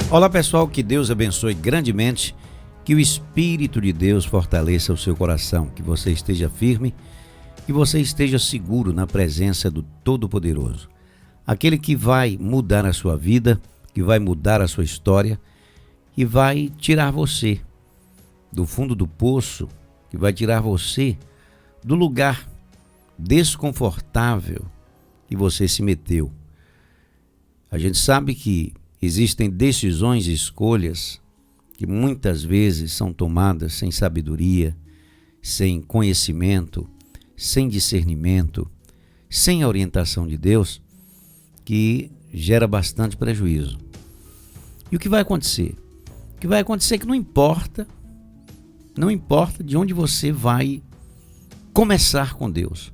Olá pessoal, que Deus abençoe grandemente, que o Espírito de Deus fortaleça o seu coração, que você esteja firme, que você esteja seguro na presença do Todo-Poderoso. Aquele que vai mudar a sua vida, que vai mudar a sua história e vai tirar você do fundo do poço, que vai tirar você do lugar desconfortável que você se meteu. A gente sabe que existem decisões e escolhas que muitas vezes são tomadas sem sabedoria, sem conhecimento, sem discernimento, sem a orientação de Deus, que gera bastante prejuízo. E o que vai acontecer? O que vai acontecer é que não importa de onde você vai começar com Deus.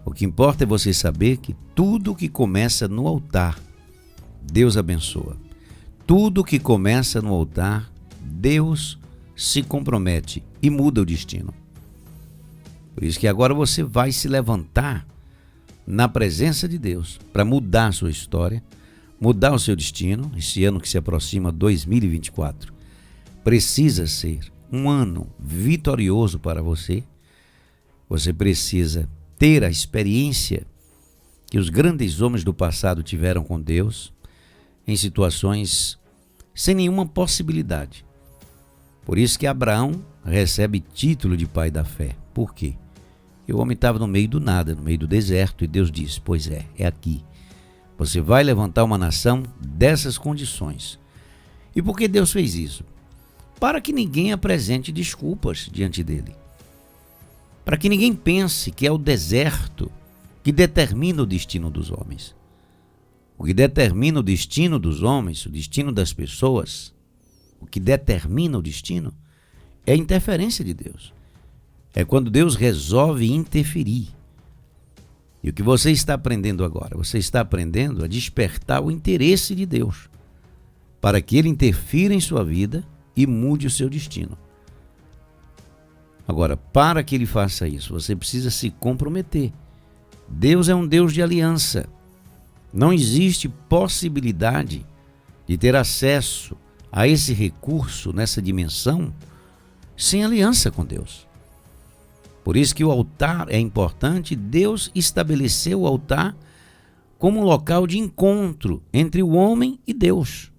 O que importa é você saber que tudo que começa no altar, Deus abençoa. Tudo que começa no altar, Deus se compromete e muda o destino. Por isso que agora você vai se levantar na presença de Deus para mudar a sua história, mudar o seu destino. Esse ano que se aproxima, 2024, precisa ser um ano vitorioso para você. Você precisa ter a experiência que os grandes homens do passado tiveram com Deus, em situações sem nenhuma possibilidade. Por isso que Abraão recebe título de pai da fé. Por quê? Porque o homem estava no meio do nada, no meio do deserto, e Deus disse: pois é aqui. Você vai levantar uma nação dessas condições. E por que Deus fez isso? Para que ninguém apresente desculpas diante dele. Para que ninguém pense que é o deserto que determina o destino dos homens. O que determina o destino dos homens, o destino das pessoas, o que determina o destino é a interferência de Deus. É quando Deus resolve interferir. E o que você está aprendendo agora? Você está aprendendo a despertar o interesse de Deus para que Ele interfira em sua vida e mude o seu destino. Agora, para que Ele faça isso, você precisa se comprometer. Deus é um Deus de aliança. Não existe possibilidade de ter acesso a esse recurso nessa dimensão sem aliança com Deus. Por isso que o altar é importante. Deus estabeleceu o altar como um local de encontro entre o homem e Deus.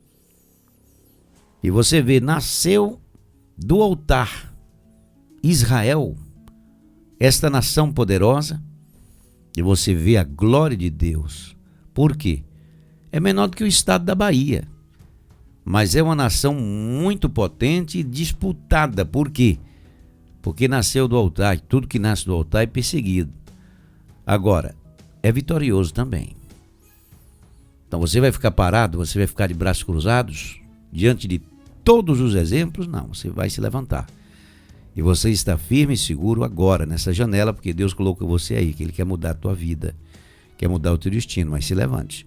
E você vê, nasceu do altar Israel, esta nação poderosa, e você vê a glória de Deus. Por quê? É menor do que o estado da Bahia, mas é uma nação muito potente e disputada. Por quê? Porque nasceu do altar, e tudo que nasce do altar é perseguido. Agora, é vitorioso também. Então você vai ficar parado, você vai ficar de braços cruzados, diante de todos os exemplos? Não, você vai se levantar. E você está firme e seguro agora, nessa janela, porque Deus colocou você aí, que Ele quer mudar a tua vida, quer mudar o teu destino, mas se levante.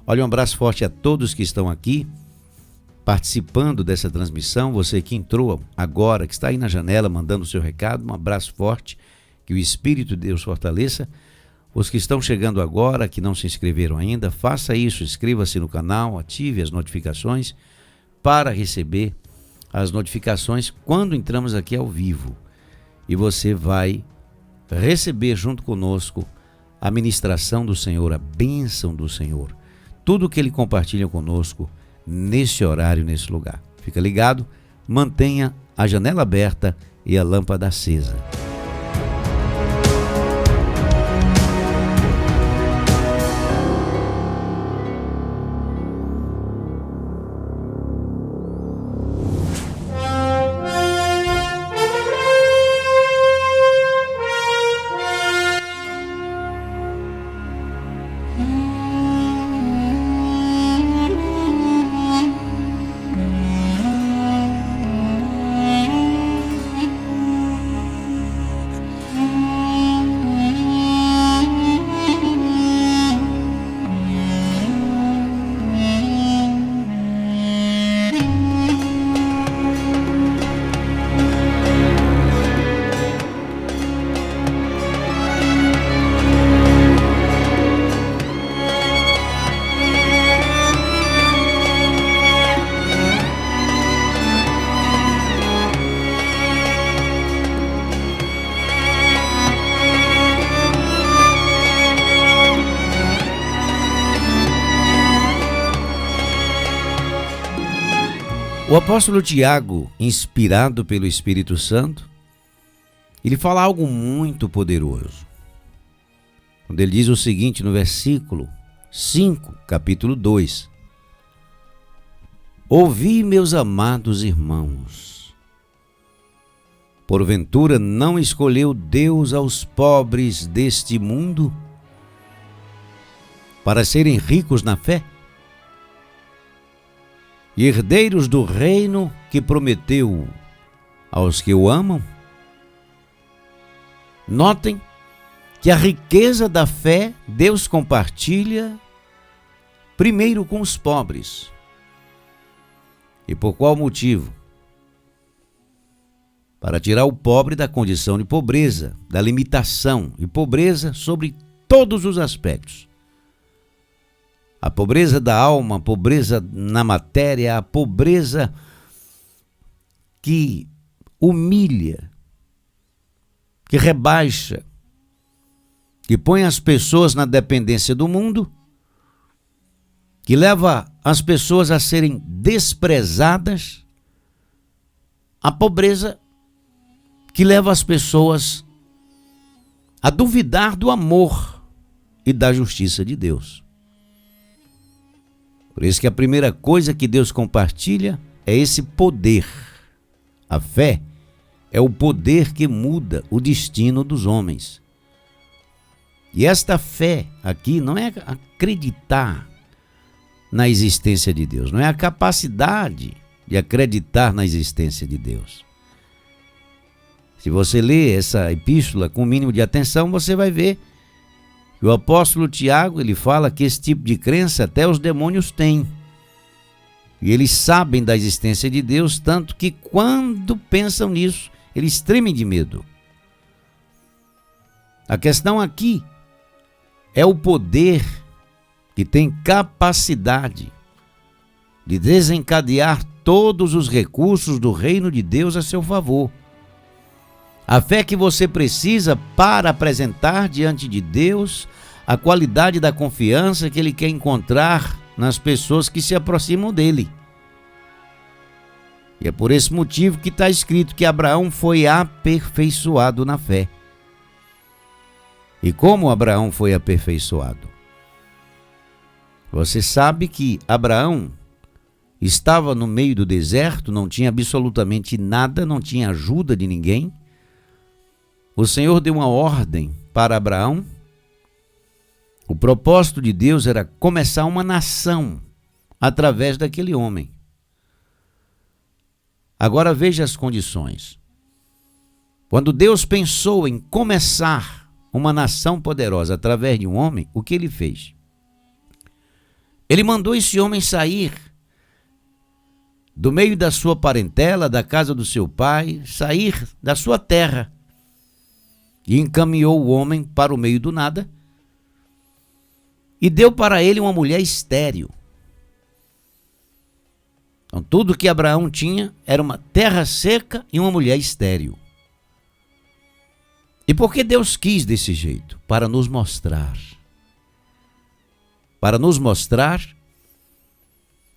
Olha, um abraço forte a todos que estão aqui, participando dessa transmissão. Você que entrou agora, que está aí na janela, mandando o seu recado, um abraço forte, que o Espírito de Deus fortaleça. Os que estão chegando agora, que não se inscreveram ainda, faça isso, inscreva-se no canal, ative as notificações para receber as notificações quando entramos aqui ao vivo. E você vai receber junto conosco a ministração do Senhor, a bênção do Senhor, tudo que Ele compartilha conosco nesse horário, nesse lugar. Fica ligado, mantenha a janela aberta e a lâmpada acesa. O apóstolo Tiago, inspirado pelo Espírito Santo, ele fala algo muito poderoso. Quando ele diz o seguinte no versículo 5, capítulo 2: Ouvi, meus amados irmãos, porventura não escolheu Deus aos pobres deste mundo para serem ricos na fé e herdeiros do reino que prometeu aos que o amam? Notem que a riqueza da fé Deus compartilha primeiro com os pobres. E por qual motivo? Para tirar o pobre da condição de pobreza, da limitação, e pobreza sobre todos os aspectos. A pobreza da alma, a pobreza na matéria, a pobreza que humilha, que rebaixa, que põe as pessoas na dependência do mundo, que leva as pessoas a serem desprezadas, a pobreza que leva as pessoas a duvidar do amor e da justiça de Deus. Por isso que a primeira coisa que Deus compartilha é esse poder. A fé é o poder que muda o destino dos homens. E esta fé aqui não é acreditar na existência de Deus, não é a capacidade de acreditar na existência de Deus. Se você lê essa epístola com o mínimo de atenção, você vai ver que o apóstolo Tiago, ele fala que esse tipo de crença até os demônios têm. E eles sabem da existência de Deus, tanto que quando pensam nisso, eles tremem de medo. A questão aqui é o poder que tem capacidade de desencadear todos os recursos do reino de Deus a seu favor. A fé que você precisa para apresentar diante de Deus a qualidade da confiança que Ele quer encontrar nas pessoas que se aproximam dEle. E é por esse motivo que está escrito que Abraão foi aperfeiçoado na fé. E como Abraão foi aperfeiçoado? Você sabe que Abraão estava no meio do deserto, não tinha absolutamente nada, não tinha ajuda de ninguém. O Senhor deu uma ordem para Abraão. O propósito de Deus era começar uma nação através daquele homem. Agora veja as condições. Quando Deus pensou em começar uma nação poderosa através de um homem, o que ele fez? Ele mandou esse homem sair do meio da sua parentela, da casa do seu pai, sair da sua terra. E encaminhou o homem para o meio do nada e deu para ele uma mulher estéril. Então, tudo que Abraão tinha era uma terra seca e uma mulher estéril. E por que Deus quis desse jeito? Para nos mostrar. Para nos mostrar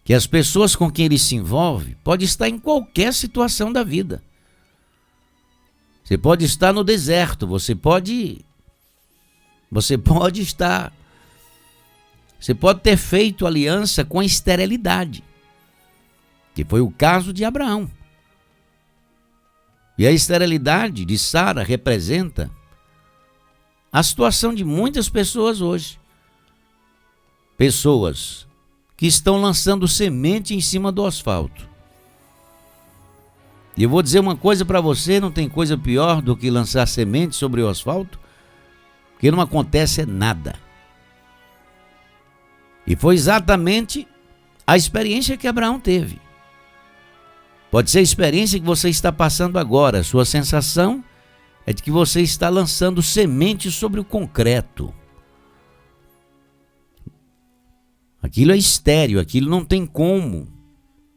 que as pessoas com quem ele se envolve pode estar em qualquer situação da vida. Você pode estar no deserto, você pode ter feito aliança com a esterilidade, que foi o caso de Abraão. E a esterilidade de Sara representa a situação de muitas pessoas hoje. Pessoas que estão lançando semente em cima do asfalto. E eu vou dizer uma coisa para você, não tem coisa pior do que lançar semente sobre o asfalto, porque não acontece nada. E foi exatamente a experiência que Abraão teve. Pode ser a experiência que você está passando agora. A sua sensação é de que você está lançando semente sobre o concreto. Aquilo é estéril, aquilo não tem como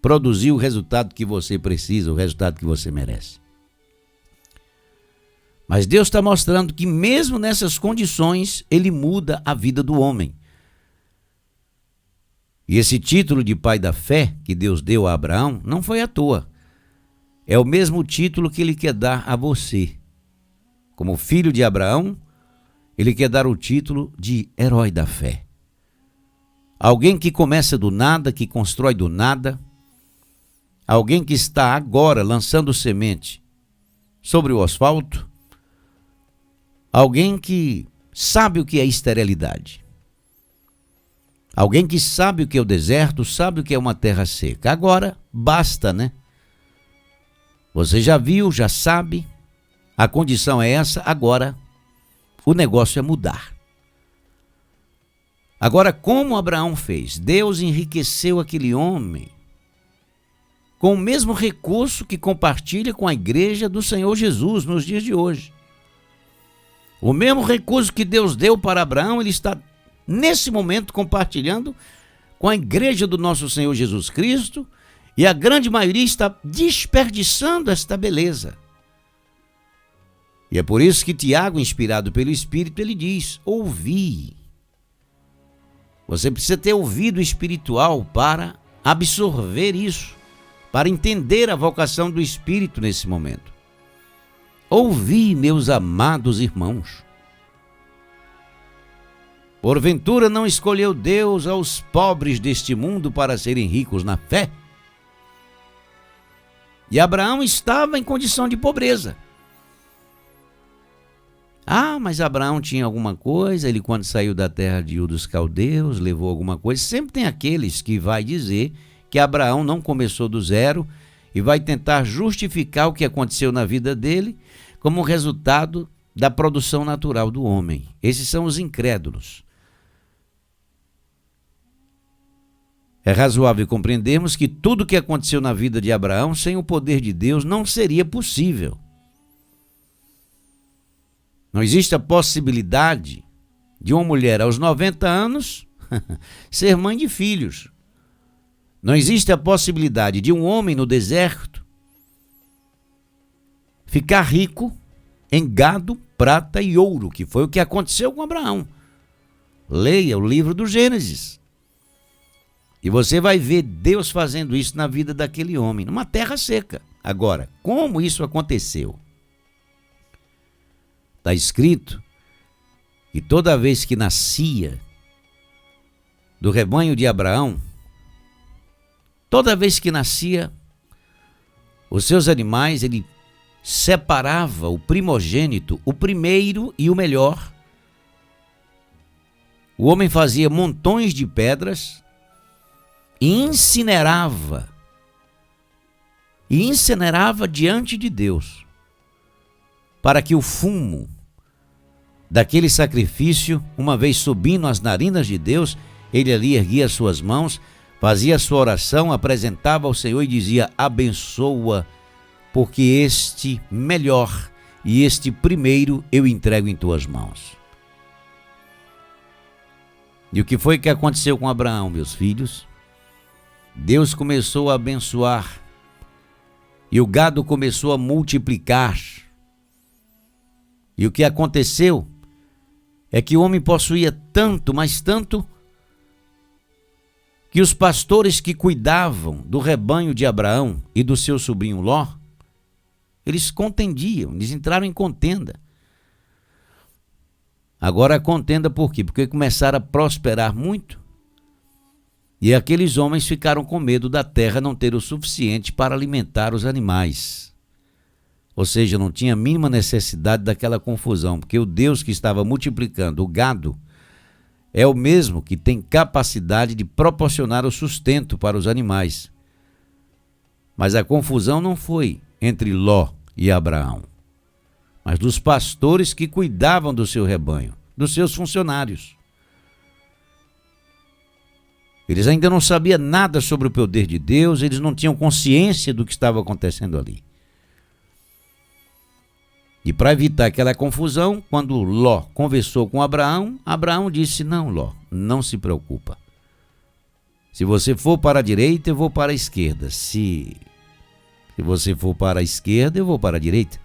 produzir o resultado que você precisa, o resultado que você merece. Mas Deus está mostrando que mesmo nessas condições, Ele muda a vida do homem. E esse título de pai da fé que Deus deu a Abraão não foi à toa. É o mesmo título que ele quer dar a você. Como filho de Abraão, ele quer dar o título de herói da fé. Alguém que começa do nada, que constrói do nada. Alguém que está agora lançando semente sobre o asfalto. Alguém que sabe o que é esterilidade. Alguém que sabe o que é o deserto, sabe o que é uma terra seca. Agora, basta, né? Você já viu, já sabe, a condição é essa, agora o negócio é mudar. Agora, como Abraão fez? Deus enriqueceu aquele homem com o mesmo recurso que compartilha com a igreja do Senhor Jesus nos dias de hoje. O mesmo recurso que Deus deu para Abraão, ele está nesse momento compartilhando com a igreja do nosso Senhor Jesus Cristo, e a grande maioria está desperdiçando esta beleza. E é por isso que Tiago, inspirado pelo Espírito, ele diz: ouvi. Você precisa ter ouvido espiritual para absorver isso, para entender a vocação do Espírito nesse momento. Ouvi, meus amados irmãos. Porventura não escolheu Deus aos pobres deste mundo para serem ricos na fé? E Abraão estava em condição de pobreza. Ah, mas Abraão tinha alguma coisa, ele quando saiu da terra de Ur dos Caldeus, levou alguma coisa. Sempre tem aqueles que vai dizer que Abraão não começou do zero e vai tentar justificar o que aconteceu na vida dele como resultado da produção natural do homem. Esses são os incrédulos. É razoável compreendermos que tudo o que aconteceu na vida de Abraão sem o poder de Deus não seria possível. Não existe a possibilidade de uma mulher aos 90 anos ser mãe de filhos. Não existe a possibilidade de um homem no deserto ficar rico em gado, prata e ouro, que foi o que aconteceu com Abraão. Leia o livro do Gênesis. E você vai ver Deus fazendo isso na vida daquele homem, numa terra seca. Agora, como isso aconteceu? Está escrito que toda vez que nascia do rebanho de Abraão, toda vez que nascia os seus animais, ele separava o primogênito, o primeiro e o melhor. O homem fazia montões de pedras e incinerava diante de Deus, para que o fumo daquele sacrifício, uma vez subindo as narinas de Deus, ele ali erguia as suas mãos, fazia a sua oração, apresentava ao Senhor e dizia: abençoa, porque este melhor e este primeiro eu entrego em tuas mãos. E o que foi que aconteceu com Abraão, meus filhos? Deus começou a abençoar e o gado começou a multiplicar. E o que aconteceu é que o homem possuía tanto, mas tanto, que os pastores que cuidavam do rebanho de Abraão e do seu sobrinho Ló, eles contendiam, eles entraram em contenda. Agora a contenda por quê? Porque começaram a prosperar muito e aqueles homens ficaram com medo da terra não ter o suficiente para alimentar os animais. Ou seja, não tinha a mínima necessidade daquela confusão, porque o Deus que estava multiplicando o gado é o mesmo que tem capacidade de proporcionar o sustento para os animais. Mas a confusão não foi entre Ló e Abraão, mas dos pastores que cuidavam do seu rebanho, dos seus funcionários. Eles ainda não sabiam nada sobre o poder de Deus, eles não tinham consciência do que estava acontecendo ali. E para evitar aquela confusão, quando Ló conversou com Abraão, Abraão disse: não, Ló, não se preocupa. Se você for para a direita, eu vou para a esquerda. Se você for para a esquerda, eu vou para a direita.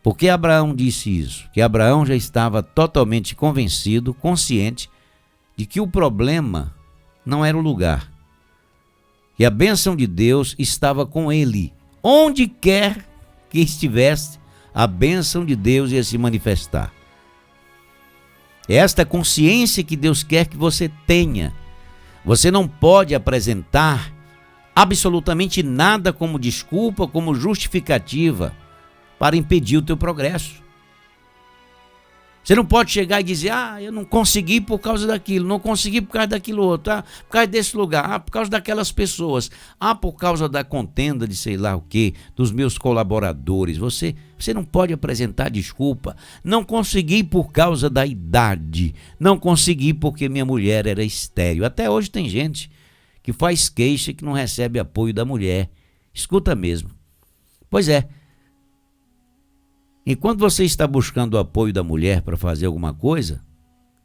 Por que Abraão disse isso? Que Abraão já estava totalmente convencido, consciente, de que o problema não era o lugar. E a bênção de Deus estava com ele. Onde quer que estivesse, a bênção de Deus ia se manifestar. É esta consciência que Deus quer que você tenha. Você não pode apresentar absolutamente nada como desculpa, como justificativa para impedir o teu progresso. Você não pode chegar e dizer, eu não consegui por causa daquilo, não consegui por causa daquilo outro, por causa desse lugar, por causa daquelas pessoas, por causa da contenda de sei lá o quê, dos meus colaboradores. Você não pode apresentar desculpa. Não consegui por causa da idade, não consegui porque minha mulher era estéril. Até hoje tem gente que faz queixa que não recebe apoio da mulher. Escuta mesmo. Pois é. Enquanto você está buscando o apoio da mulher para fazer alguma coisa,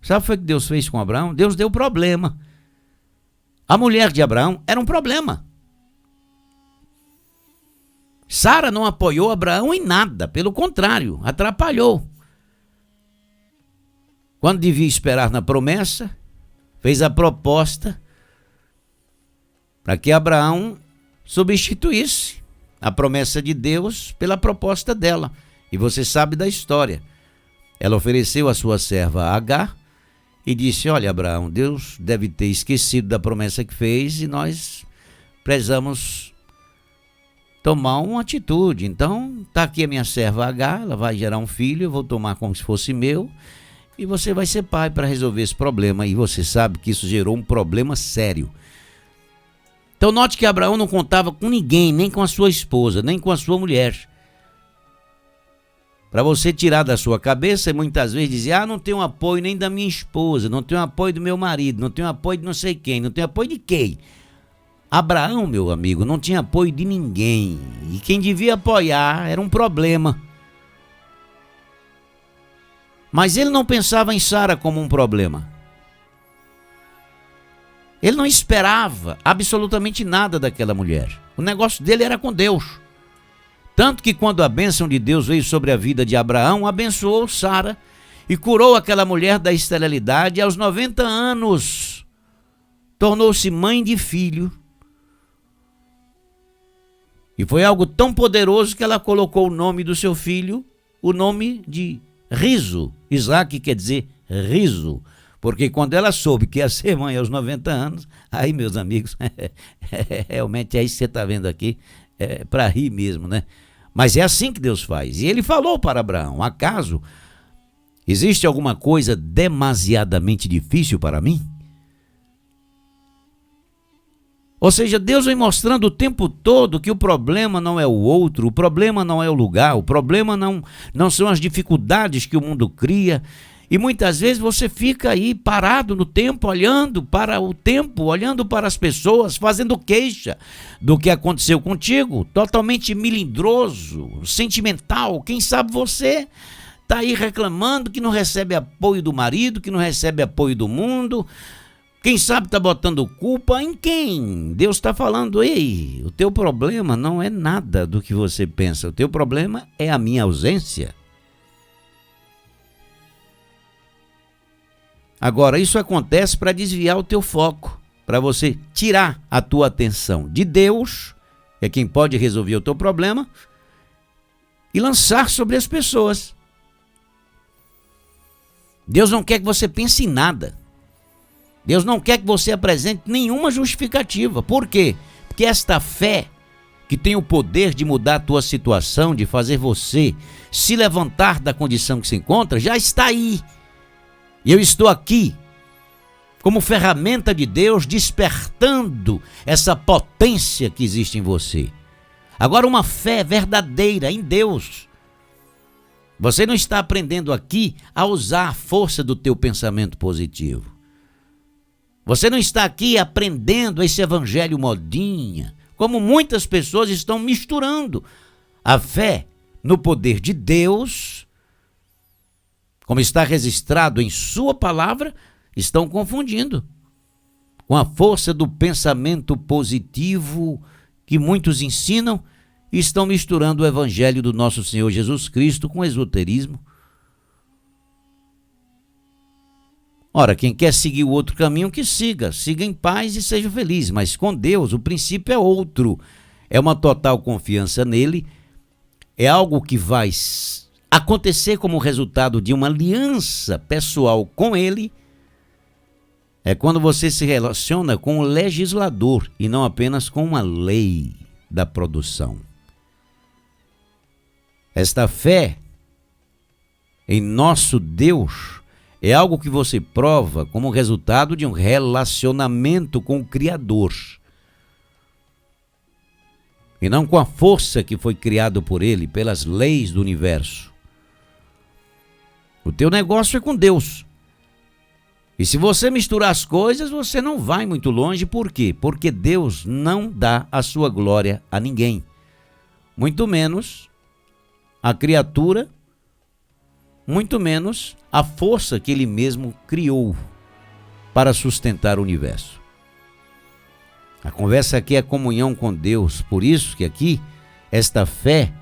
sabe o que foi que Deus fez com Abraão? Deus deu problema. A mulher de Abraão era um problema. Sara não apoiou Abraão em nada, pelo contrário, atrapalhou. Quando devia esperar na promessa, fez a proposta para que Abraão substituísse a promessa de Deus pela proposta dela. E você sabe da história. Ela ofereceu a sua serva Agar e disse, olha Abraão, Deus deve ter esquecido da promessa que fez e nós precisamos tomar uma atitude. Então, está aqui a minha serva Agar, ela vai gerar um filho, eu vou tomar como se fosse meu e você vai ser pai para resolver esse problema. E você sabe que isso gerou um problema sério. Então, note que Abraão não contava com ninguém, nem com a sua esposa, nem com a sua mulher. Para você tirar da sua cabeça e muitas vezes dizer, não tenho apoio nem da minha esposa, não tenho apoio do meu marido, não tenho apoio de não sei quem, não tenho apoio de quem? Abraão, meu amigo, não tinha apoio de ninguém. E quem devia apoiar era um problema. Mas ele não pensava em Sara como um problema. Ele não esperava absolutamente nada daquela mulher. O negócio dele era com Deus. Tanto que quando a bênção de Deus veio sobre a vida de Abraão, abençoou Sara e curou aquela mulher da esterilidade. Aos 90 anos, tornou-se mãe de filho. E foi algo tão poderoso que ela colocou o nome do seu filho, o nome de Riso. Isaac quer dizer riso. Porque quando ela soube que ia ser mãe aos 90 anos, aí, meus amigos, realmente é isso que você está vendo aqui, é para rir mesmo, né? Mas é assim que Deus faz. E ele falou para Abraão, acaso existe alguma coisa demasiadamente difícil para mim? Ou seja, Deus vem mostrando o tempo todo que o problema não é o outro, o problema não é o lugar, o problema não são as dificuldades que o mundo cria. E muitas vezes você fica aí parado no tempo, olhando para o tempo, olhando para as pessoas, fazendo queixa do que aconteceu contigo, totalmente melindroso, sentimental. Quem sabe você está aí reclamando que não recebe apoio do marido, que não recebe apoio do mundo. Quem sabe está botando culpa em quem? Deus está falando, ei, o teu problema não é nada do que você pensa, o teu problema é a minha ausência. Agora, isso acontece para desviar o teu foco, para você tirar a tua atenção de Deus, que é quem pode resolver o teu problema, e lançar sobre as pessoas. Deus não quer que você pense em nada. Deus não quer que você apresente nenhuma justificativa. Por quê? Porque esta fé, que tem o poder de mudar a tua situação, de fazer você se levantar da condição que se encontra, já está aí. E eu estou aqui como ferramenta de Deus, despertando essa potência que existe em você. Agora, uma fé verdadeira em Deus. Você não está aprendendo aqui a usar a força do teu pensamento positivo. Você não está aqui aprendendo esse evangelho modinha, como muitas pessoas estão misturando a fé no poder de Deus, como está registrado em sua palavra, estão confundindo com a força do pensamento positivo que muitos ensinam e estão misturando o evangelho do nosso Senhor Jesus Cristo com esoterismo. Ora, quem quer seguir o outro caminho, que siga em paz e seja feliz. Mas com Deus, o princípio é outro. É uma total confiança nele, é algo que vai acontecer como resultado de uma aliança pessoal com ele. É quando você se relaciona com o legislador e não apenas com uma lei da produção. Esta fé em nosso Deus é algo que você prova como resultado de um relacionamento com o Criador. E não com a força que foi criado por ele, pelas leis do universo. O teu negócio é com Deus. E se você misturar as coisas, você não vai muito longe. Por quê? Porque Deus não dá a sua glória a ninguém. Muito menos a criatura, muito menos a força que ele mesmo criou para sustentar o universo. A conversa aqui é comunhão com Deus, por isso que aqui, esta fé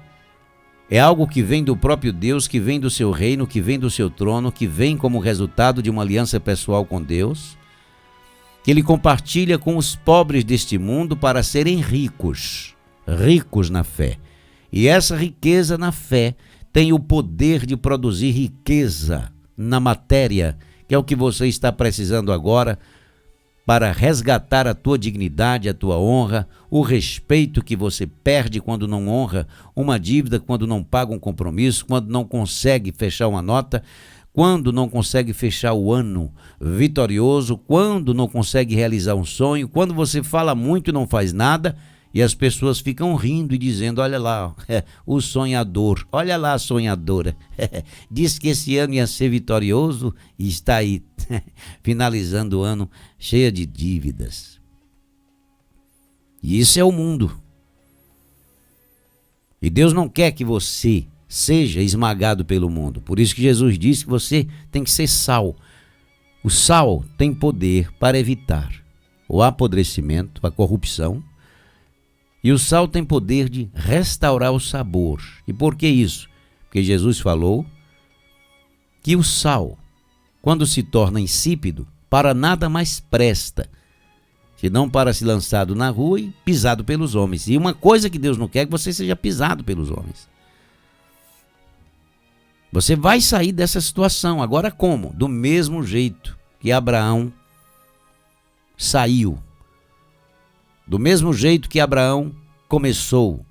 é algo que vem do próprio Deus, que vem do seu reino, que vem do seu trono, que vem como resultado de uma aliança pessoal com Deus, que ele compartilha com os pobres deste mundo para serem ricos na fé. E essa riqueza na fé tem o poder de produzir riqueza na matéria, que é o que você está precisando agora, para resgatar a tua dignidade, a tua honra, o respeito que você perde quando não honra uma dívida, quando não paga um compromisso, quando não consegue fechar uma nota, quando não consegue fechar o ano vitorioso, quando não consegue realizar um sonho, quando você fala muito e não faz nada, e as pessoas ficam rindo e dizendo, olha lá, o sonhador, olha lá a sonhadora, disse que esse ano ia ser vitorioso e está aí, finalizando o ano cheia de dívidas. E isso é o mundo. E Deus não quer que você seja esmagado pelo mundo. Por isso que Jesus disse que você tem que ser sal. O sal tem poder para evitar o apodrecimento, a corrupção. E o sal tem poder de restaurar o sabor. E por que isso? Porque Jesus falou que o sal, quando se torna insípido, para nada mais presta, senão para ser lançado na rua e pisado pelos homens. E uma coisa que Deus não quer é que você seja pisado pelos homens. Você vai sair dessa situação. Agora como? Do mesmo jeito que Abraão saiu. Do mesmo jeito que Abraão começou,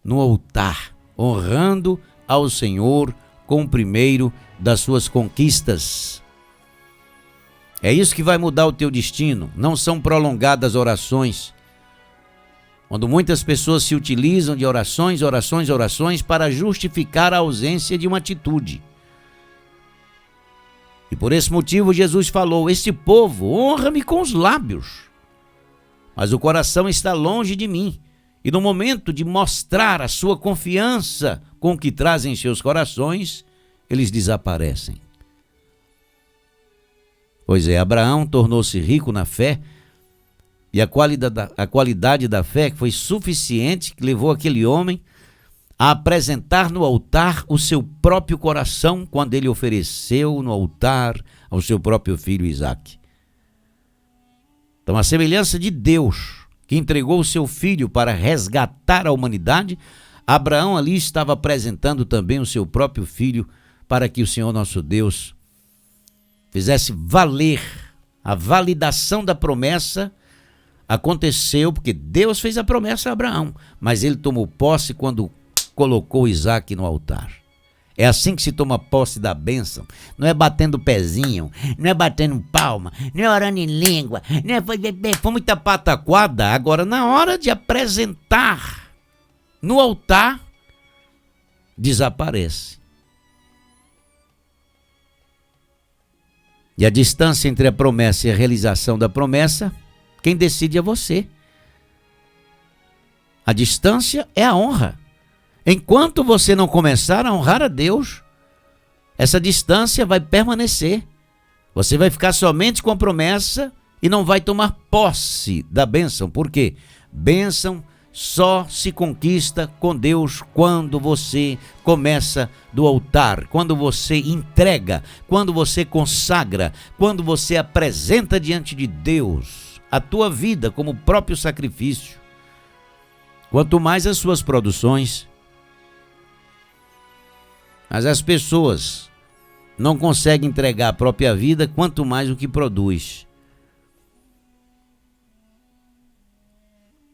no altar, honrando ao Senhor com o primeiro das suas conquistas. É isso que vai mudar o teu destino. Não são prolongadas orações. Quando muitas pessoas se utilizam de orações para justificar a ausência de uma atitude. E por esse motivo Jesus falou, este povo honra-me com os lábios, mas o coração está longe de mim. E no momento de mostrar a sua confiança com o que trazem em seus corações, eles desaparecem. Pois é, Abraão tornou-se rico na fé, e a qualidade da fé foi suficiente, que levou aquele homem a apresentar no altar o seu próprio coração, quando ele ofereceu no altar ao seu próprio filho Isaque. Então, a semelhança de Deus, que entregou o seu filho para resgatar a humanidade, Abraão ali estava apresentando também o seu próprio filho para que o Senhor nosso Deus fizesse valer a validação da promessa. Aconteceu porque Deus fez a promessa a Abraão, mas ele tomou posse quando colocou Isaque no altar. É assim que se toma posse da bênção. Não é batendo pezinho, não é batendo palma, não é orando em língua, não é foi muita pataquada. Agora, na hora de apresentar no altar, desaparece. E a distância entre a promessa e a realização da promessa, quem decide é você. A distância é a honra. Enquanto você não começar a honrar a Deus, essa distância vai permanecer. Você vai ficar somente com a promessa e não vai tomar posse da bênção. Por quê? Bênção só se conquista com Deus quando você começa do altar, quando você entrega, quando você consagra, quando você apresenta diante de Deus a tua vida como próprio sacrifício. Quanto mais as suas produções, mas as pessoas não conseguem entregar a própria vida, quanto mais o que produz.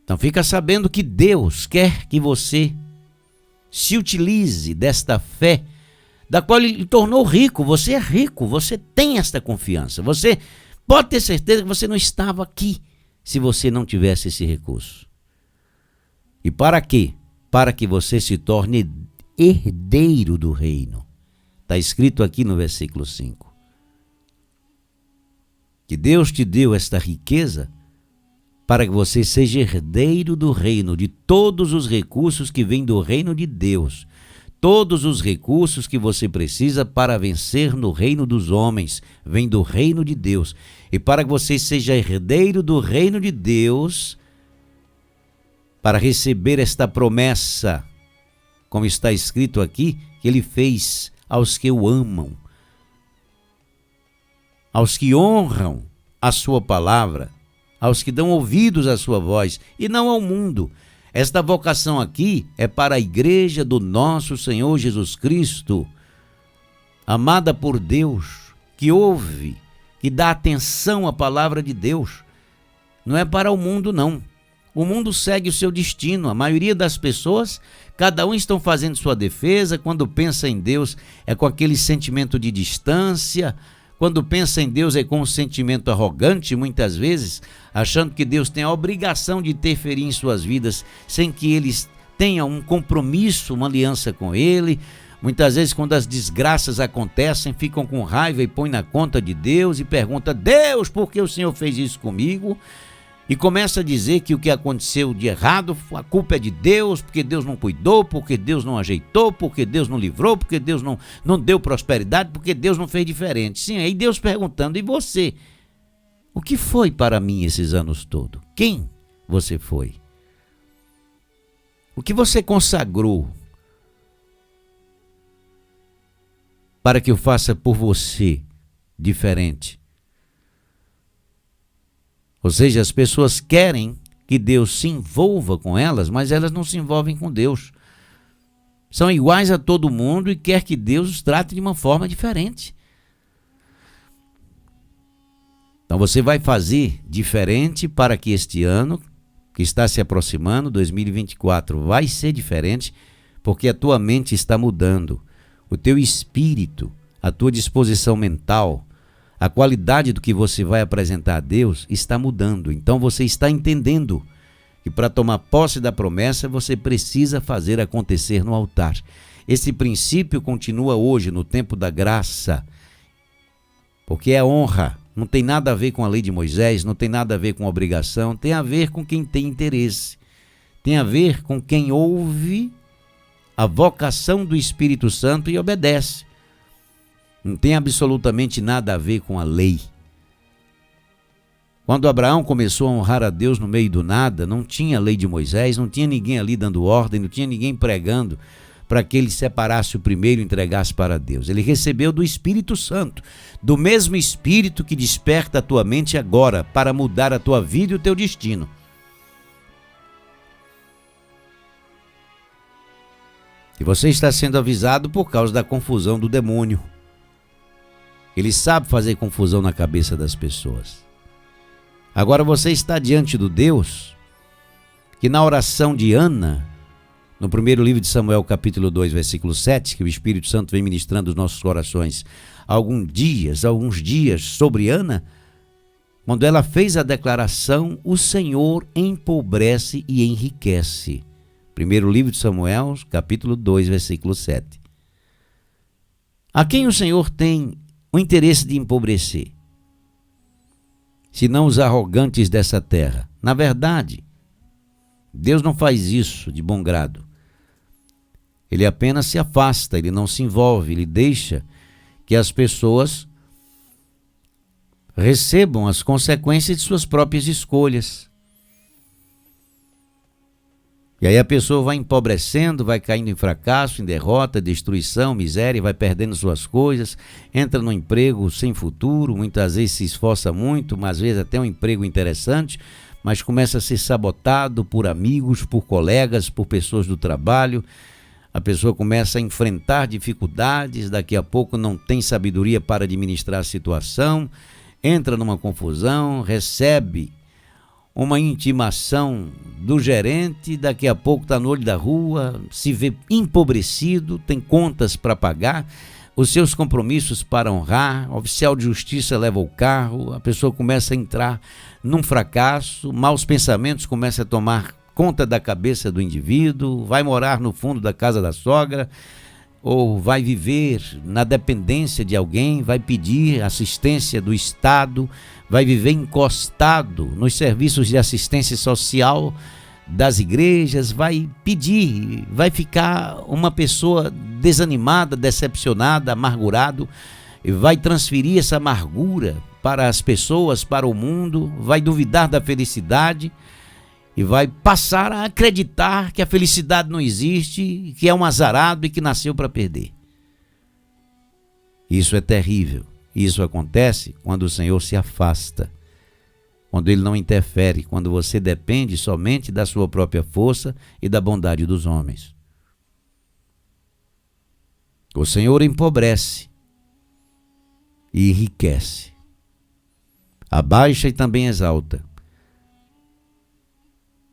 Então fica sabendo que Deus quer que você se utilize desta fé, da qual Ele lhe tornou rico. Você é rico, você tem esta confiança. Você pode ter certeza que você não estava aqui se você não tivesse esse recurso. E para quê? Para que você se torne herdeiro do reino. Está escrito aqui no versículo 5. Que Deus te deu esta riqueza para que você seja herdeiro do reino, de todos os recursos que vêm do reino de Deus, todos os recursos que você precisa para vencer no reino dos homens, vêm do reino de Deus. E para que você seja herdeiro do reino de Deus, para receber esta promessa, como está escrito aqui, que Ele fez aos que o amam, aos que honram a sua palavra, aos que dão ouvidos à sua voz, e não ao mundo. Esta vocação aqui é para a igreja do nosso Senhor Jesus Cristo, amada por Deus, que ouve, que dá atenção à palavra de Deus. Não é para o mundo, não. O mundo segue o seu destino. A maioria das pessoas, cada um estão fazendo sua defesa. Quando pensa em Deus, é com aquele sentimento de distância. Quando pensa em Deus, é com um sentimento arrogante, muitas vezes, achando que Deus tem a obrigação de interferir em suas vidas sem que eles tenham um compromisso, uma aliança com Ele. Muitas vezes, quando as desgraças acontecem, ficam com raiva e põem na conta de Deus e perguntam: Deus, por que o Senhor fez isso comigo? E começa a dizer que o que aconteceu de errado, a culpa é de Deus, porque Deus não cuidou, porque Deus não ajeitou, porque Deus não livrou, porque Deus não deu prosperidade, porque Deus não fez diferente. Sim, aí Deus perguntando: e você? O que foi para mim esses anos todos? Quem você foi? O que você consagrou para que eu faça por você diferente? Ou seja, as pessoas querem que Deus se envolva com elas, mas elas não se envolvem com Deus. São iguais a todo mundo e quer que Deus os trate de uma forma diferente. Então você vai fazer diferente para que este ano, que está se aproximando, 2024, vai ser diferente, porque a tua mente está mudando. O teu espírito, a tua disposição mental, a qualidade do que você vai apresentar a Deus está mudando. Então você está entendendo que para tomar posse da promessa você precisa fazer acontecer no altar. Esse princípio continua hoje no tempo da graça, porque é honra. Não tem nada a ver com a lei de Moisés, não tem nada a ver com obrigação, tem a ver com quem tem interesse. Tem a ver com quem ouve a vocação do Espírito Santo e obedece. Não tem absolutamente nada a ver com a lei. Quando Abraão começou a honrar a Deus no meio do nada, não tinha lei de Moisés, não tinha ninguém ali dando ordem, não tinha ninguém pregando para que ele separasse o primeiro e entregasse para Deus. Ele recebeu do Espírito Santo, do mesmo Espírito que desperta a tua mente agora para mudar a tua vida e o teu destino. E você está sendo avisado por causa da confusão do demônio. Ele sabe fazer confusão na cabeça das pessoas. Agora você está diante do Deus que na oração de Ana, no primeiro livro de Samuel, capítulo 2, versículo 7, que o Espírito Santo vem ministrando os nossos corações alguns dias sobre Ana, quando ela fez a declaração: o Senhor empobrece e enriquece. Primeiro livro de Samuel, capítulo 2, versículo 7. A quem o Senhor tem o interesse de empobrecer, senão os arrogantes dessa terra? Na verdade, Deus não faz isso de bom grado. Ele apenas se afasta, ele não se envolve, ele deixa que as pessoas recebam as consequências de suas próprias escolhas. E aí a pessoa vai empobrecendo, vai caindo em fracasso, em derrota, destruição, miséria, vai perdendo suas coisas, entra no emprego sem futuro, muitas vezes se esforça muito, mas às vezes até um emprego interessante, mas começa a ser sabotado por amigos, por colegas, por pessoas do trabalho. A pessoa começa a enfrentar dificuldades, daqui a pouco não tem sabedoria para administrar a situação, entra numa confusão, recebe uma intimação do gerente, daqui a pouco está no olho da rua, se vê empobrecido, tem contas para pagar, os seus compromissos para honrar, o oficial de justiça leva o carro, a pessoa começa a entrar num fracasso, maus pensamentos começam a tomar conta da cabeça do indivíduo, vai morar no fundo da casa da sogra, ou vai viver na dependência de alguém, vai pedir assistência do Estado, vai viver encostado nos serviços de assistência social das igrejas, vai pedir, vai ficar uma pessoa desanimada, decepcionada, amargurado, e vai transferir essa amargura para as pessoas, para o mundo, vai duvidar da felicidade e vai passar a acreditar que a felicidade não existe, que é um azarado e que nasceu para perder. Isso é terrível. Isso acontece quando o Senhor se afasta, quando Ele não interfere, quando você depende somente da sua própria força e da bondade dos homens. O Senhor empobrece e enriquece, abaixa e também exalta.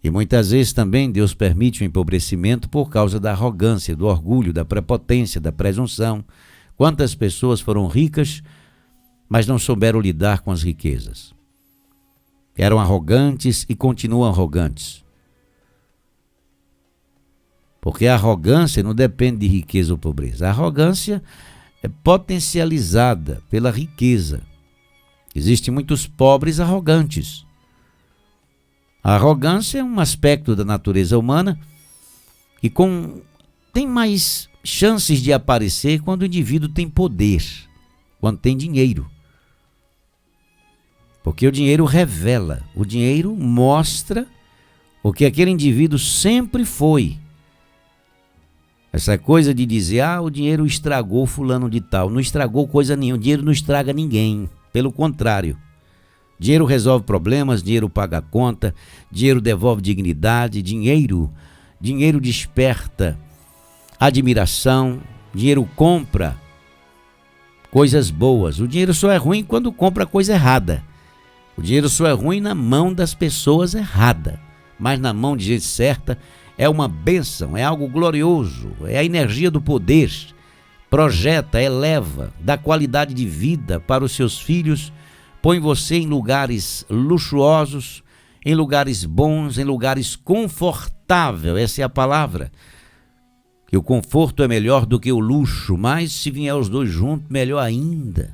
E muitas vezes também Deus permite o empobrecimento por causa da arrogância, do orgulho, da prepotência, da presunção. Quantas pessoas foram ricas, mas não souberam lidar com as riquezas? Eram arrogantes e continuam arrogantes. Porque a arrogância não depende de riqueza ou pobreza. A arrogância é potencializada pela riqueza. Existem muitos pobres arrogantes. A arrogância é um aspecto da natureza humana que tem mais chances de aparecer quando o indivíduo tem poder, quando tem dinheiro. Porque o dinheiro revela, o dinheiro mostra o que aquele indivíduo sempre foi. Essa coisa de dizer, o dinheiro estragou fulano de tal, não estragou coisa nenhuma, o dinheiro não estraga ninguém, pelo contrário. Dinheiro resolve problemas, dinheiro paga a conta, dinheiro devolve dignidade, dinheiro desperta admiração, dinheiro compra coisas boas. O dinheiro só é ruim quando compra coisa errada. O dinheiro só é ruim na mão das pessoas erradas, mas na mão de gente certa é uma bênção, é algo glorioso, é a energia do poder, projeta, eleva, dá qualidade de vida para os seus filhos, põe você em lugares luxuosos, em lugares bons, em lugares confortáveis, essa é a palavra. Que o conforto é melhor do que o luxo, mas se vier os dois juntos, melhor ainda.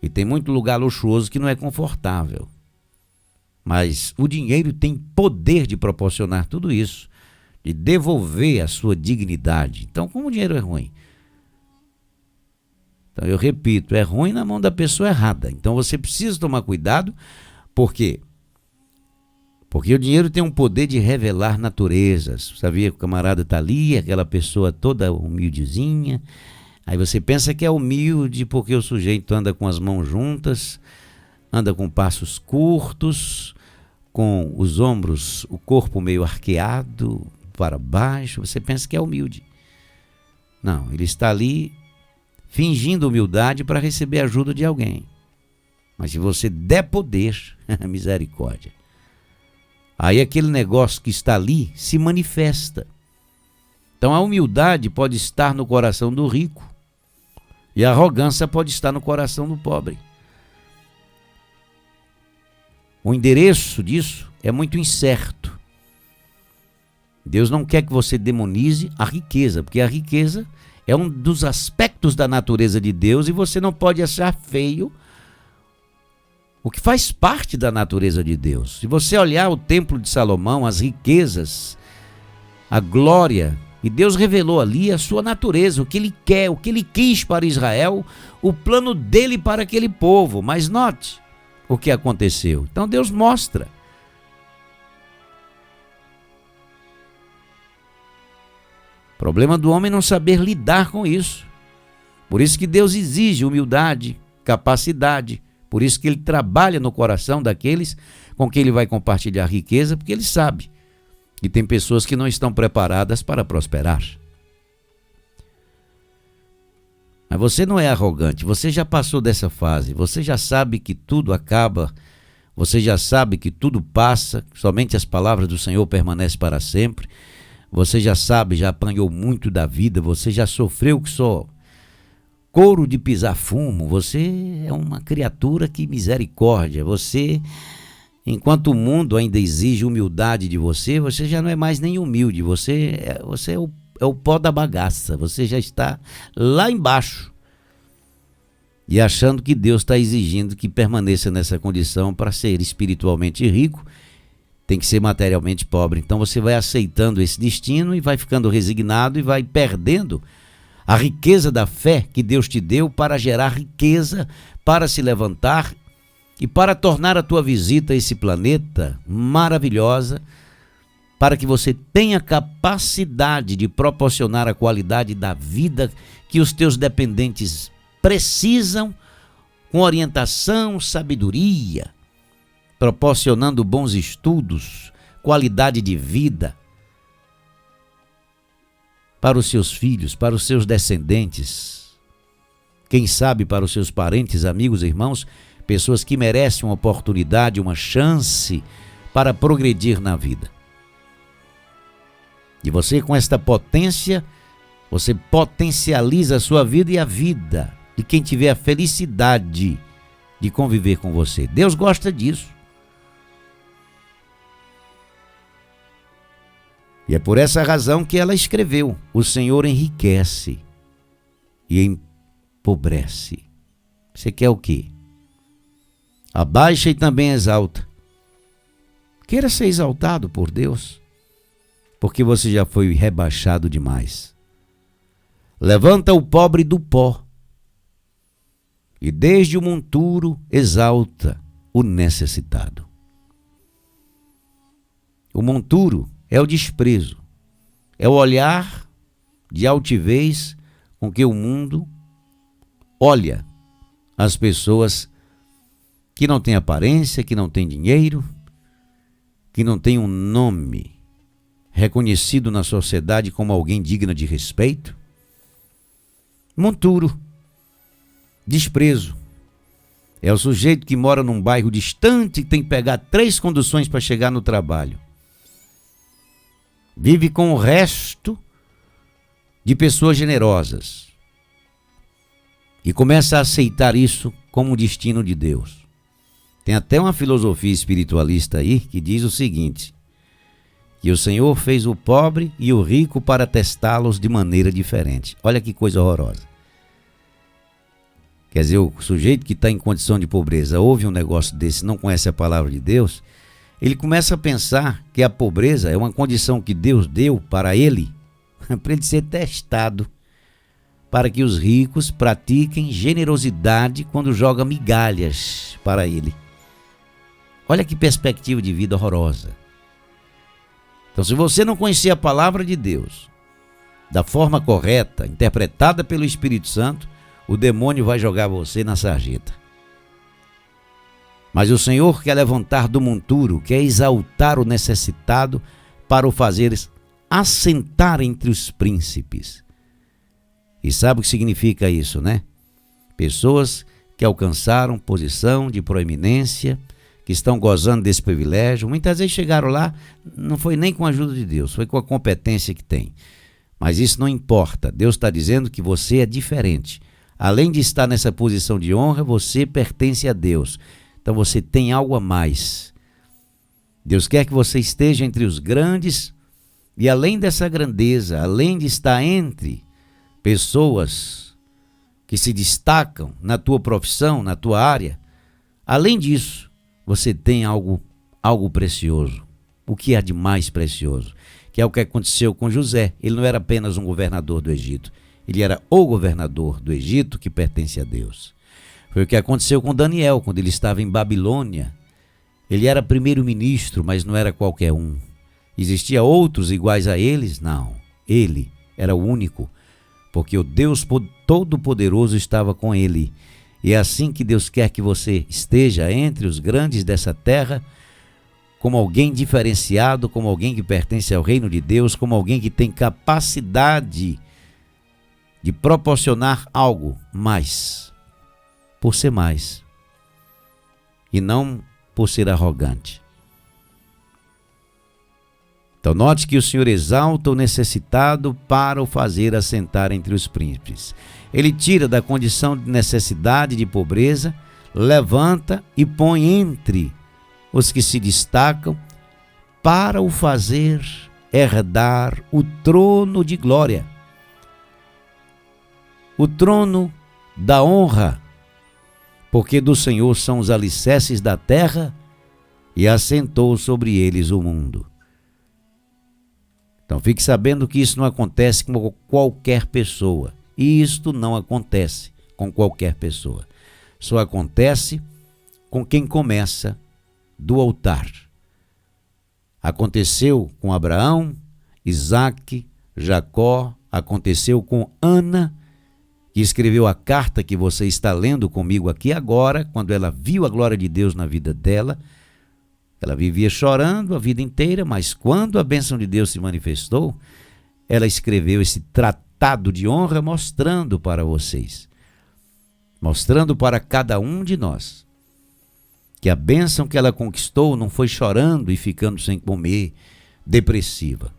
E tem muito lugar luxuoso que não é confortável. Mas o dinheiro tem poder de proporcionar tudo isso, de devolver a sua dignidade. Então, como o dinheiro é ruim? Então, eu repito, é ruim na mão da pessoa errada. Então, você precisa tomar cuidado, por quê? Porque o dinheiro tem um poder de revelar naturezas. Sabia que o camarada está ali, aquela pessoa toda humildezinha. Aí você pensa que é humilde porque o sujeito anda com as mãos juntas, anda com passos curtos, com os ombros, o corpo meio arqueado para baixo. Você pensa que é humilde. Não, ele está ali fingindo humildade para receber ajuda de alguém. Mas se você der poder, misericórdia. Aí aquele negócio que está ali se manifesta. Então a humildade pode estar no coração do rico e a arrogância pode estar no coração do pobre. O endereço disso é muito incerto. Deus não quer que você demonize a riqueza, porque a riqueza é um dos aspectos da natureza de Deus e você não pode achar feio o que faz parte da natureza de Deus. Se você olhar o templo de Salomão, as riquezas, a glória, e Deus revelou ali a sua natureza, o que Ele quer, o que Ele quis para Israel, o plano dele para aquele povo. Mas note o que aconteceu. Então Deus mostra. O problema do homem é não saber lidar com isso. Por isso que Deus exige humildade, capacidade. Por isso que ele trabalha no coração daqueles com quem ele vai compartilhar riqueza, porque ele sabe que tem pessoas que não estão preparadas para prosperar. Mas você não é arrogante, você já passou dessa fase, você já sabe que tudo acaba, você já sabe que tudo passa, somente as palavras do Senhor permanecem para sempre. Você já sabe, já apanhou muito da vida, você já sofreu que só couro de pisar fumo. Você é uma criatura que misericórdia. Você, enquanto o mundo ainda exige humildade de você, você já não é mais nem humilde, você é o pó da bagaça, você já está lá embaixo. E achando que Deus está exigindo que permaneça nessa condição para ser espiritualmente rico, tem que ser materialmente pobre. Então você vai aceitando esse destino e vai ficando resignado e vai perdendo a riqueza da fé que Deus te deu para gerar riqueza, para se levantar e para tornar a tua visita a esse planeta maravilhosa, para que você tenha capacidade de proporcionar a qualidade da vida que os teus dependentes precisam, com orientação, sabedoria, proporcionando bons estudos, qualidade de vida para os seus filhos, para os seus descendentes, quem sabe para os seus parentes, amigos, irmãos, pessoas que merecem uma oportunidade, uma chance para progredir na vida. E você, com esta potência, você potencializa a sua vida e a vida de quem tiver a felicidade de conviver com você. Deus gosta disso. E é por essa razão que ela escreveu: o Senhor enriquece e empobrece. Você quer o quê? Abaixa e também exalta. Queira ser exaltado por Deus, porque você já foi rebaixado demais. Levanta o pobre do pó e desde o monturo exalta o necessitado. O monturo é o desprezo, é o olhar de altivez com que o mundo olha as pessoas que não têm aparência, que não têm dinheiro, que não têm um nome reconhecido na sociedade como alguém digno de respeito. Monturo, desprezo, é o sujeito que mora num bairro distante e tem que pegar 3 conduções para chegar no trabalho. Vive com o resto de pessoas generosas e começa a aceitar isso como um destino de Deus. Tem até uma filosofia espiritualista aí que diz o seguinte: que o Senhor fez o pobre e o rico para testá-los de maneira diferente. Olha que coisa horrorosa. Quer dizer, o sujeito que está em condição de pobreza ouve um negócio desse, não conhece a palavra de Deus, ele começa a pensar que a pobreza é uma condição que Deus deu para ele ser testado, para que os ricos pratiquem generosidade quando jogam migalhas para ele. Olha que perspectiva de vida horrorosa. Então, se você não conhecer a palavra de Deus da forma correta, interpretada pelo Espírito Santo, o demônio vai jogar você na sarjeta. Mas o Senhor quer levantar do monturo, quer exaltar o necessitado para o fazer assentar entre os príncipes. E sabe o que significa isso, né? Pessoas que alcançaram posição de proeminência, que estão gozando desse privilégio, muitas vezes chegaram lá, não foi nem com a ajuda de Deus, foi com a competência que tem. Mas isso não importa, Deus está dizendo que você é diferente. Além de estar nessa posição de honra, você pertence a Deus. Então você tem algo a mais. Deus quer que você esteja entre os grandes e além dessa grandeza, além de estar entre pessoas que se destacam na tua profissão, na tua área, além disso, você tem algo precioso. O que há de mais precioso? Que é o que aconteceu com José. Ele não era apenas um governador do Egito. Ele era o governador do Egito que pertence a Deus. Foi o que aconteceu com Daniel, quando ele estava em Babilônia. Ele era primeiro-ministro, mas não era qualquer um. Existia outros iguais a eles? Não. Ele era o único, porque o Deus Todo-Poderoso estava com ele. E é assim que Deus quer que você esteja entre os grandes dessa terra, como alguém diferenciado, como alguém que pertence ao reino de Deus, como alguém que tem capacidade de proporcionar algo mais, por ser mais, e não por ser arrogante. Então note que o Senhor exalta o necessitado para o fazer assentar entre os príncipes. Ele tira da condição de necessidade, de pobreza, levanta e põe entre os que se destacam para o fazer herdar o trono de glória, o trono da honra, porque do Senhor são os alicerces da terra e assentou sobre eles o mundo. Então fique sabendo que isso não acontece com qualquer pessoa. E isto não acontece com qualquer pessoa. Só acontece com quem começa do altar. Aconteceu com Abraão, Isaque, Jacó, aconteceu com Ana, que escreveu a carta que você está lendo comigo aqui agora, quando ela viu a glória de Deus na vida dela. Ela vivia chorando a vida inteira, mas quando a bênção de Deus se manifestou, ela escreveu esse tratado de honra mostrando para vocês, mostrando para cada um de nós, que a bênção que ela conquistou não foi chorando e ficando sem comer, depressiva.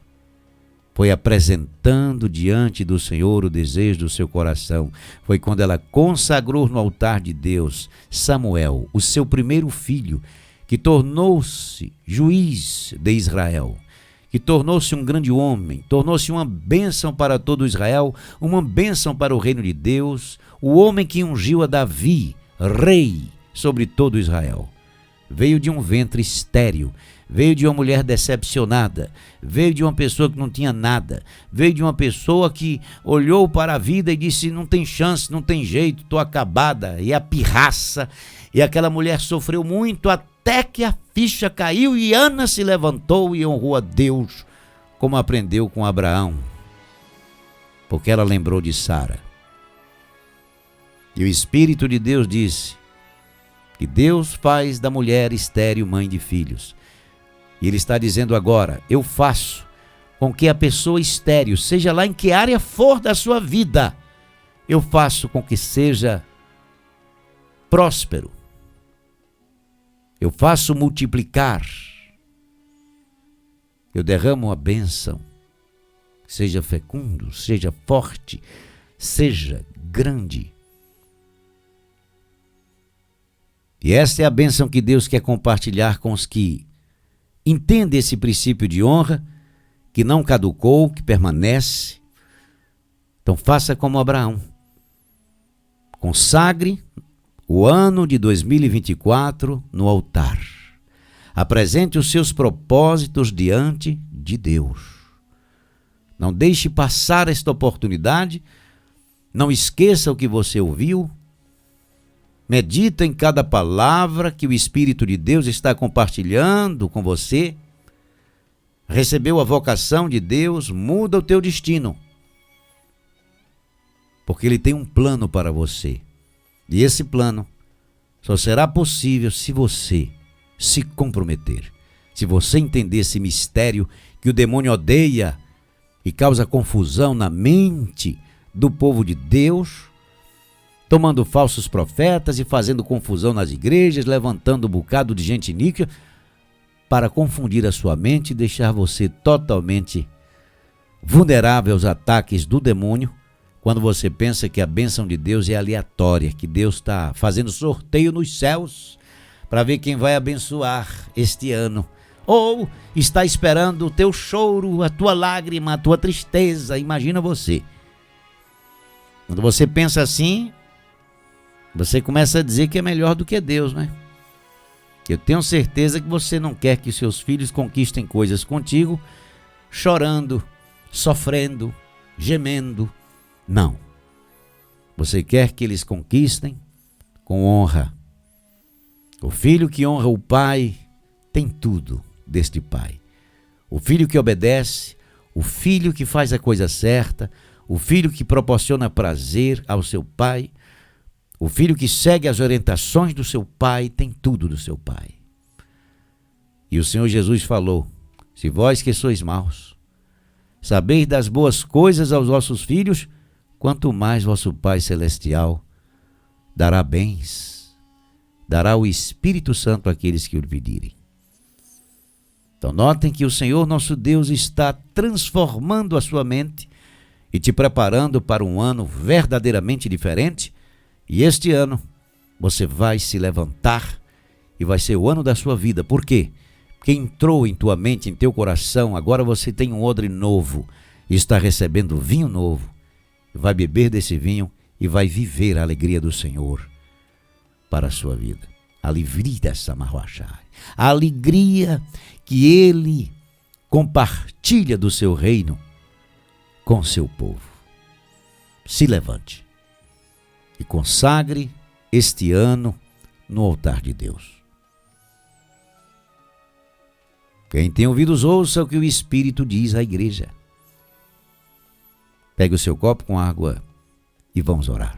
Foi apresentando diante do Senhor o desejo do seu coração. Foi quando ela consagrou no altar de Deus Samuel, o seu primeiro filho, que tornou-se juiz de Israel, que tornou-se um grande homem, tornou-se uma bênção para todo Israel, uma bênção para o reino de Deus, o homem que ungiu a Davi, rei sobre todo Israel. Veio de um ventre estéril, veio de uma mulher decepcionada, veio de uma pessoa que não tinha nada, veio de uma pessoa que olhou para a vida e disse: não tem chance, não tem jeito, estou acabada, e a pirraça, e aquela mulher sofreu muito até que a ficha caiu e Ana se levantou e honrou a Deus, como aprendeu com Abraão, porque ela lembrou de Sara. E o Espírito de Deus disse que Deus faz da mulher estéril mãe de filhos. E Ele está dizendo agora: eu faço com que a pessoa estéril, seja lá em que área for da sua vida, eu faço com que seja próspero. Eu faço multiplicar. Eu derramo a bênção. Seja fecundo, seja forte, seja grande. E esta é a bênção que Deus quer compartilhar com os que entendem esse princípio de honra, que não caducou, que permanece. Então faça como Abraão. Consagre o ano de 2024 no altar. Apresente os seus propósitos diante de Deus. Não deixe passar esta oportunidade. Não esqueça o que você ouviu. Medita em cada palavra que o Espírito de Deus está compartilhando com você. Recebeu a vocação de Deus, muda o teu destino. Porque Ele tem um plano para você. E esse plano só será possível se você se comprometer. Se você entender esse mistério que o demônio odeia e causa confusão na mente do povo de Deus, tomando falsos profetas e fazendo confusão nas igrejas, levantando um bocado de gente iníqua para confundir a sua mente e deixar você totalmente vulnerável aos ataques do demônio, quando você pensa que a bênção de Deus é aleatória, que Deus está fazendo sorteio nos céus para ver quem vai abençoar este ano, ou está esperando o teu choro, a tua lágrima, a tua tristeza. Imagina você. Quando você pensa assim, você começa a dizer que é melhor do que Deus, né? Eu tenho certeza que você não quer que seus filhos conquistem coisas contigo chorando, sofrendo, gemendo. Não. Você quer que eles conquistem com honra. O filho que honra o pai tem tudo deste pai. O filho que obedece, o filho que faz a coisa certa, o filho que proporciona prazer ao seu pai, o filho que segue as orientações do seu pai, tem tudo do seu pai. E o Senhor Jesus falou: se vós que sois maus, sabeis das boas coisas aos vossos filhos, quanto mais vosso Pai Celestial dará bens, dará o Espírito Santo àqueles que o pedirem. Então notem que o Senhor nosso Deus está transformando a sua mente e te preparando para um ano verdadeiramente diferente. E este ano você vai se levantar e vai ser o ano da sua vida. Por quê? Porque entrou em tua mente, em teu coração, agora você tem um odre novo e está recebendo vinho novo. Vai beber desse vinho e vai viver a alegria do Senhor para a sua vida. A alegria dessa marroachai, a alegria que Ele compartilha do seu reino com o seu povo. Se levante e consagre este ano no altar de Deus. Quem tem ouvidos, ouça o que o Espírito diz à igreja. Pegue o seu copo com água e vamos orar.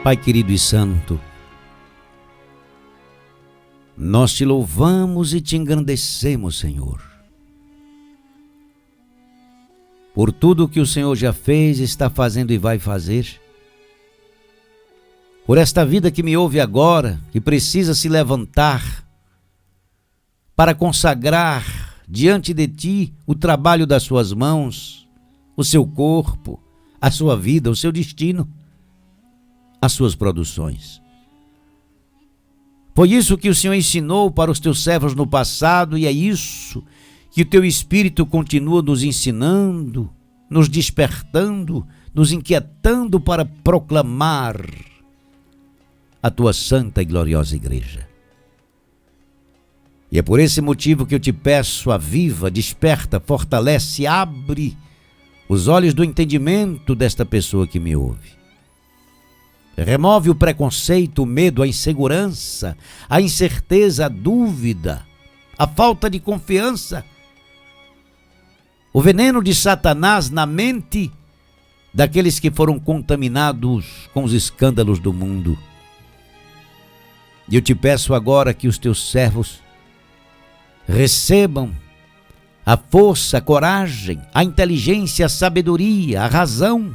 Pai querido e santo, nós te louvamos e te engrandecemos, Senhor, por tudo que o Senhor já fez, está fazendo e vai fazer, por esta vida que me ouve agora, que precisa se levantar para consagrar diante de ti o trabalho das suas mãos, o seu corpo, a sua vida, o seu destino, as suas produções. Foi isso que o Senhor ensinou para os teus servos no passado, e é isso que o teu Espírito continua nos ensinando, nos despertando, nos inquietando para proclamar a tua santa e gloriosa igreja. E é por esse motivo que eu te peço: aviva, desperta, fortalece, abre os olhos do entendimento desta pessoa que me ouve. Remove o preconceito, o medo, a insegurança, a incerteza, a dúvida, a falta de confiança, o veneno de Satanás na mente daqueles que foram contaminados com os escândalos do mundo. E eu te peço agora que os teus servos recebam a força, a coragem, a inteligência, a sabedoria, a razão,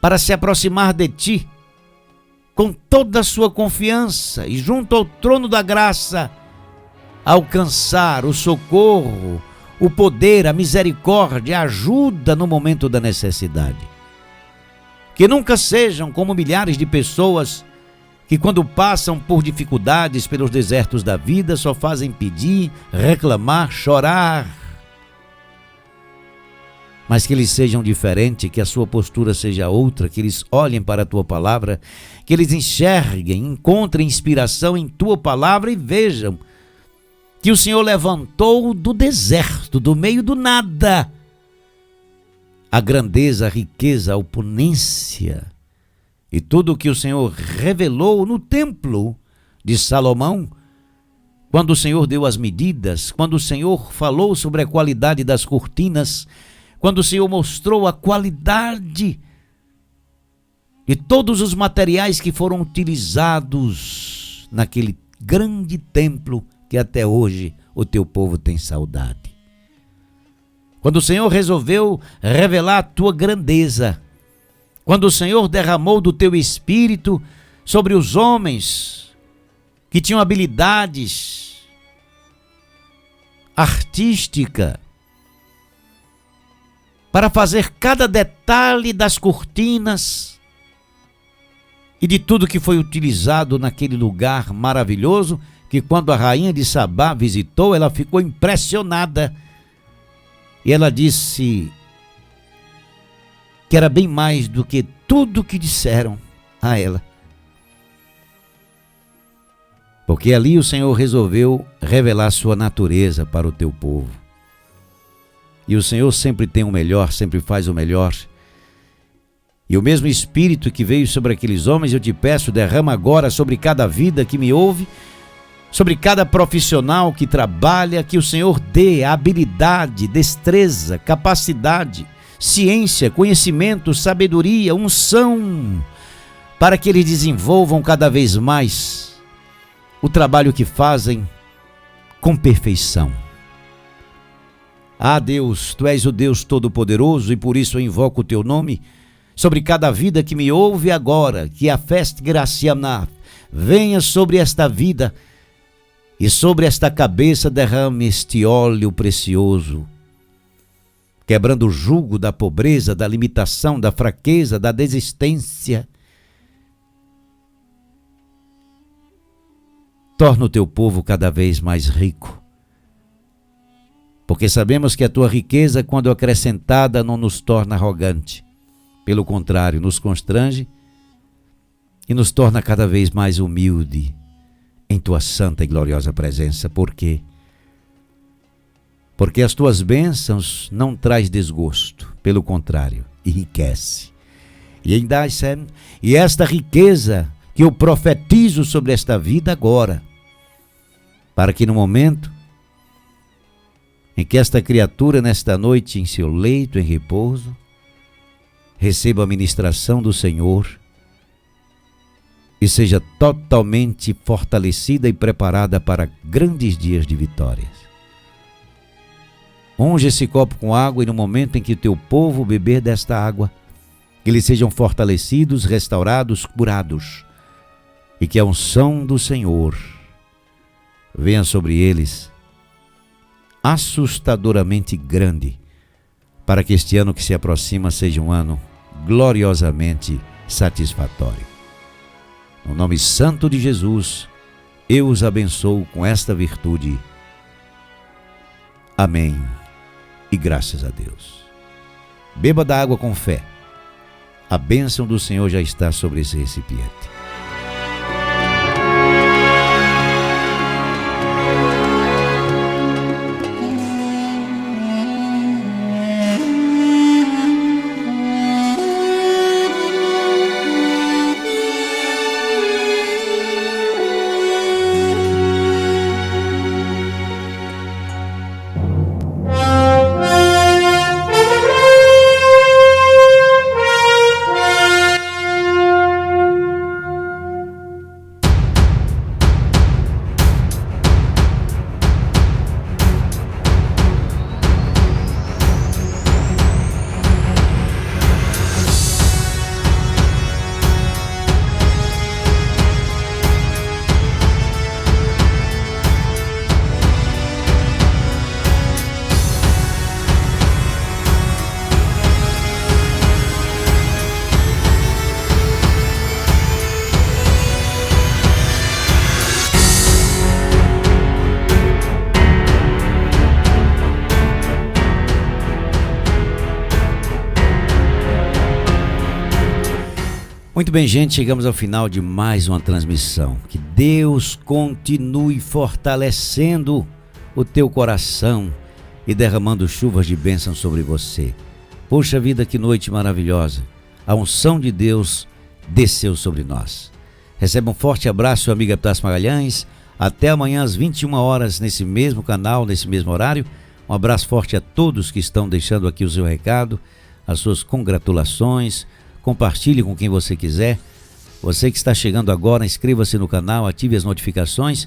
para se aproximar de ti com toda a sua confiança e junto ao trono da graça alcançar o socorro, o poder, a misericórdia, a ajuda no momento da necessidade. Que nunca sejam como milhares de pessoas que, quando passam por dificuldades pelos desertos da vida, só fazem pedir, reclamar, chorar. Mas que eles sejam diferentes, que a sua postura seja outra, que eles olhem para a tua palavra, que eles enxerguem, encontrem inspiração em tua palavra e vejam que o Senhor levantou do deserto, do meio do nada, a grandeza, a riqueza, a oponência e tudo o que o Senhor revelou no templo de Salomão, quando o Senhor deu as medidas, quando o Senhor falou sobre a qualidade das cortinas, quando o Senhor mostrou a qualidade de todos os materiais que foram utilizados naquele grande templo que até hoje o teu povo tem saudade. Quando o Senhor resolveu revelar a tua grandeza, quando o Senhor derramou do teu Espírito sobre os homens que tinham habilidades artísticas, para fazer cada detalhe das cortinas e de tudo que foi utilizado naquele lugar maravilhoso, que quando a rainha de Sabá visitou, ela ficou impressionada. E ela disse que era bem mais do que tudo que disseram a ela. Porque ali o Senhor resolveu revelar sua natureza para o teu povo. E o Senhor sempre tem o melhor, sempre faz o melhor. E o mesmo Espírito que veio sobre aqueles homens, eu te peço, derrama agora sobre cada vida que me ouve, sobre cada profissional que trabalha, que o Senhor dê habilidade, destreza, capacidade, ciência, conhecimento, sabedoria, unção, para que eles desenvolvam cada vez mais o trabalho que fazem com perfeição. Ah, Deus, Tu és o Deus Todo-Poderoso e por isso eu invoco o Teu nome sobre cada vida que me ouve agora, que a festa graciana venha sobre esta vida e sobre esta cabeça derrame este óleo precioso, quebrando o jugo da pobreza, da limitação, da fraqueza, da desistência. Torna o teu povo cada vez mais rico, porque sabemos que a tua riqueza, quando acrescentada, não nos torna arrogante. Pelo contrário, nos constrange e nos torna cada vez mais humilde em tua santa e gloriosa presença. Por quê? Porque as tuas bênçãos não traz desgosto, pelo contrário, enriquece. E esta riqueza que eu profetizo sobre esta vida agora, para que no momento em que esta criatura nesta noite em seu leito, em repouso, receba a ministração do Senhor e seja totalmente fortalecida e preparada para grandes dias de vitórias. Unge esse copo com água e no momento em que o teu povo beber desta água, que eles sejam fortalecidos, restaurados, curados, e que a unção do Senhor venha sobre eles assustadoramente grande, para que este ano que se aproxima seja um ano gloriosamente satisfatório. No nome santo de Jesus, eu os abençoo com esta virtude. Amém. E graças a Deus. Beba da água com fé. A bênção do Senhor já está sobre esse recipiente. Muito bem, gente, chegamos ao final de mais uma transmissão. Que Deus continue fortalecendo o teu coração e derramando chuvas de bênção sobre você. Poxa vida, que noite maravilhosa. A unção de Deus desceu sobre nós. Receba um forte abraço, amigo Epitácio Magalhães. Até amanhã às 21 horas, nesse mesmo canal, nesse mesmo horário. Um abraço forte a todos que estão deixando aqui o seu recado, as suas congratulações. Compartilhe com quem você quiser. Você que está chegando agora, inscreva-se no canal, ative as notificações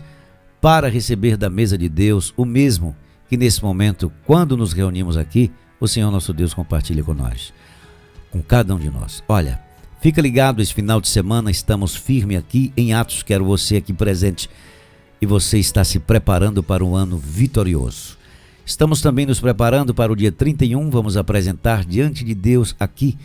para receber da mesa de Deus o mesmo que nesse momento, quando nos reunimos aqui, o Senhor nosso Deus compartilha com nós, com cada um de nós. Olha, fica ligado, esse final de semana estamos firmes aqui em Atos, quero você aqui presente e você está se preparando para um ano vitorioso. Estamos também nos preparando para o dia 31, vamos apresentar diante de Deus aqui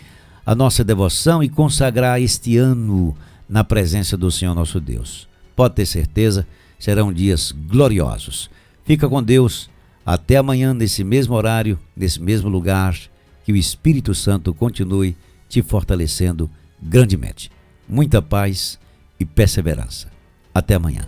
a nossa devoção e consagrar este ano na presença do Senhor nosso Deus. Pode ter certeza, serão dias gloriosos. Fica com Deus, até amanhã nesse mesmo horário, nesse mesmo lugar, que o Espírito Santo continue te fortalecendo grandemente. Muita paz e perseverança. Até amanhã.